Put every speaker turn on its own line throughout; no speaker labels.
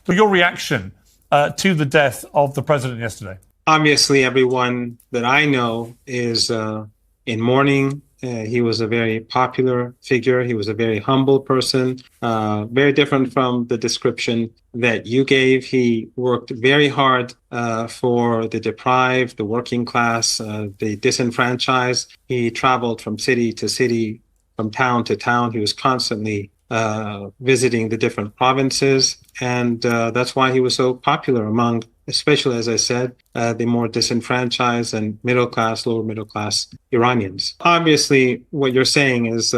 Your reaction to the death of the president yesterday?
Obviously, everyone that I know is in mourning. He was a very popular figure. He was a very humble person, very different from the description that you gave. He worked very hard for the deprived, the working class, the disenfranchised. He traveled from city to city, from town to town. He was constantly visiting the different provinces. And that's why he was so popular among, especially, as I said, the more disenfranchised and middle class, lower middle class Iranians. Obviously, what you're saying is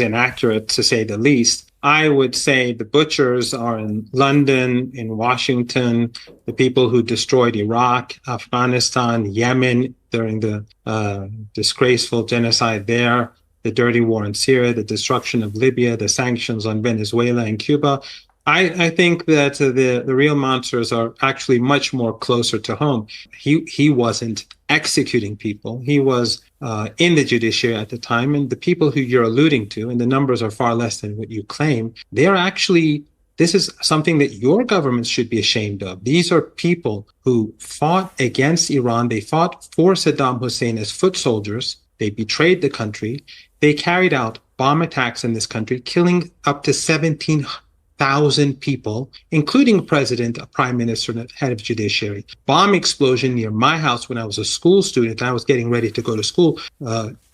inaccurate, to say the least. I would say the butchers are in London, in Washington, the people who destroyed Iraq, Afghanistan, Yemen during the disgraceful genocide there, the dirty war in Syria, the destruction of Libya, the sanctions on Venezuela and Cuba. I think that the real monsters are actually much more closer to home. He wasn't executing people. He was in the judiciary at the time, and the people who you're alluding to, and the numbers are far less than what you claim, they're actually, this is something that your government should be ashamed of. These are people who fought against Iran. They fought for Saddam Hussein as foot soldiers. They betrayed the country. They carried out bomb attacks in this country, killing up to 17,000 people, including a president, a prime minister, and a head of judiciary. Bomb explosion near my house when I was a school student. I was getting ready to go to school.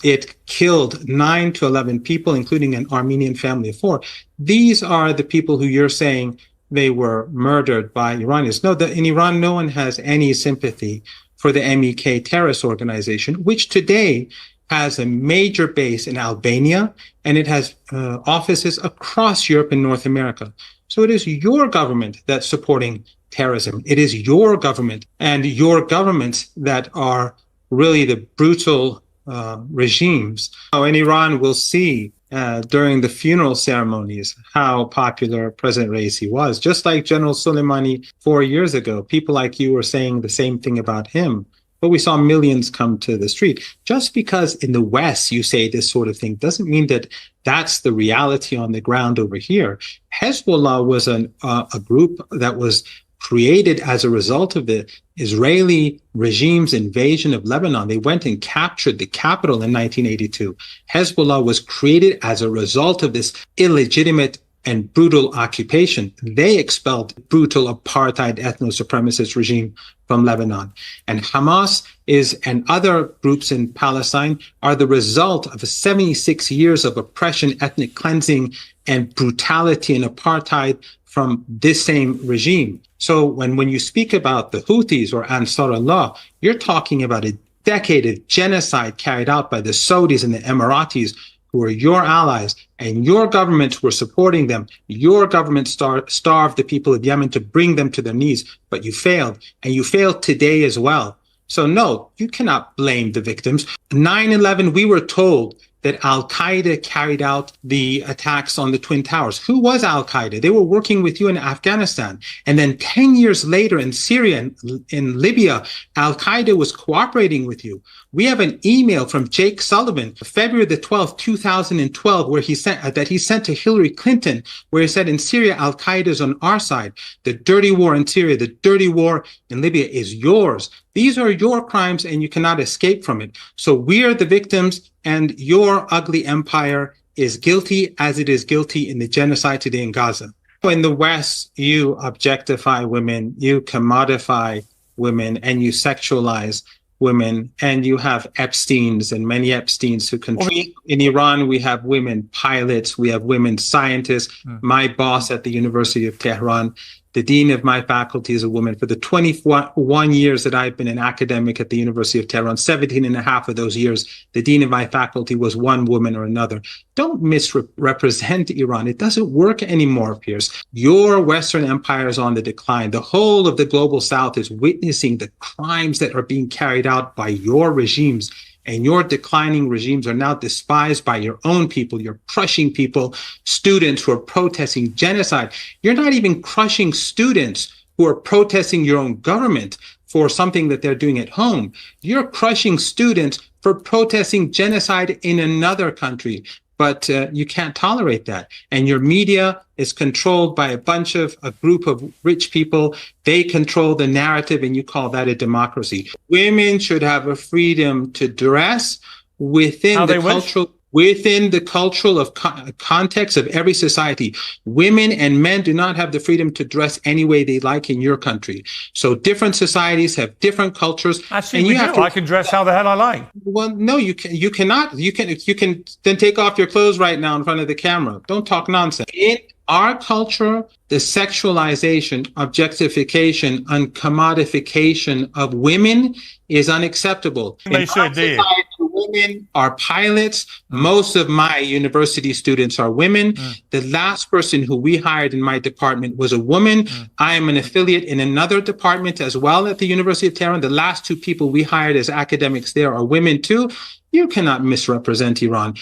It killed 9 to 11 people, including an Armenian family of 4. These are the people who you're saying they were murdered by Iranians. No, in Iran, no one has any sympathy for the MEK terrorist organization, which today has a major base in Albania, and it has offices across Europe and North America. So it is your government that's supporting terrorism. It is your government and your governments that are really the brutal regimes. In Iran, we'll see during the funeral ceremonies how popular President Raisi was. Just like General Soleimani 4 years ago, people like you were saying the same thing about him. But we saw millions come to the street. Just because in the West you say this sort of thing doesn't mean that that's the reality on the ground over here. Hezbollah was a group that was created as a result of the Israeli regime's invasion of Lebanon. They went and captured the capital in 1982. Hezbollah was created as a result of this illegitimate and brutal occupation. They expelled brutal apartheid ethno-supremacist regime from Lebanon. And Hamas and other groups in Palestine are the result of 76 years of oppression, ethnic cleansing, and brutality and apartheid from this same regime. So when you speak about the Houthis or Ansar Allah, you're talking about a decade of genocide carried out by the Saudis and the Emiratis, who are your allies, and your governments were supporting them. Your government starved the people of Yemen to bring them to their knees, but you failed, and you failed today as well. So no, you cannot blame the victims. 9/11, we were told that Al-Qaeda carried out the attacks on the Twin Towers. Who was Al-Qaeda? They were working with you in Afghanistan. And then 10 years later in Syria and in Libya, Al-Qaeda was cooperating with you. We have an email from Jake Sullivan, February the 12th, 2012, where he sent to Hillary Clinton, where he said, in Syria, Al-Qaeda is on our side. The dirty war in Syria, the dirty war in Libya is yours. These are your crimes, and you cannot escape from it. So we are the victims, and your ugly empire is guilty as it is guilty in the genocide today in Gaza. In the West, you objectify women, you commodify women, and you sexualize women, and you have Epsteins and many Epsteins who control. In Iran, we have women pilots, we have women scientists. My boss at the University of Tehran, the dean of my faculty is a woman. For the 21 years that I've been an academic at the University of Tehran, 17 and a half of those years, the dean of my faculty was one woman or another. Don't misrepresent Iran. It doesn't work anymore, Piers. Your Western empire is on the decline. The whole of the global South is witnessing the crimes that are being carried out by your regimes. And your declining regimes are now despised by your own people. You're crushing people, students who are protesting genocide. You're not even crushing students who are protesting your own government for something that they're doing at home. You're crushing students for protesting genocide in another country. but you can't tolerate that. And your media is controlled by a group of rich people. They control the narrative, and you call that a democracy. Women should have a freedom to dress within the cultural context of every society. Women and men do not have the freedom to dress any way they like in your country. So different societies have different cultures.
Actually, I can dress how the hell I like.
Well, no, you cannot. You can then take off your clothes right now in front of the camera. Don't talk nonsense. In our culture, the sexualization, objectification, and commodification of women is unacceptable.
They should, do.
Women are pilots. Most of my university students are women. The last person who we hired in my department was a woman. I am an affiliate in another department as well at the University of Tehran. The last two people we hired as academics there are women too. You cannot misrepresent Iran.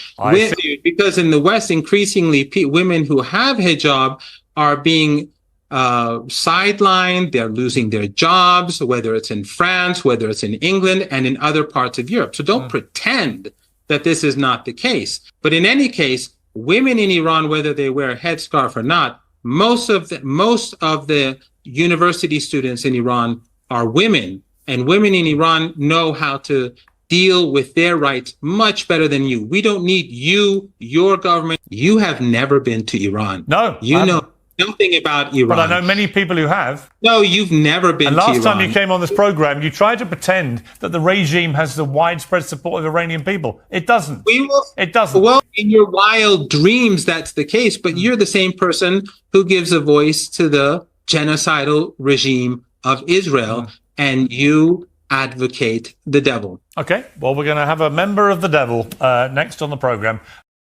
Because in the West, increasingly, women who have hijab are being sidelined. They're losing their jobs, whether it's in France, whether it's in England, and in other parts of Europe. So don't pretend that this is not the case. But in any case, women in Iran, whether they wear a headscarf or not, most of the university students in Iran are women, and women in Iran know how to deal with their rights much better than you. We don't need you, your government. You have never been to Iran.
No.
You know nothing about Iran.
But I know many people who have.
No, you've never been to Iran.
And last time you came on this program, you tried to pretend that the regime has the widespread support of Iranian people. It doesn't. It doesn't.
Well, in your wild dreams, that's the case. But you're the same person who gives a voice to the genocidal regime of Israel, and you advocate the devil.
Okay, well, we're going to have a member of the devil next on the program.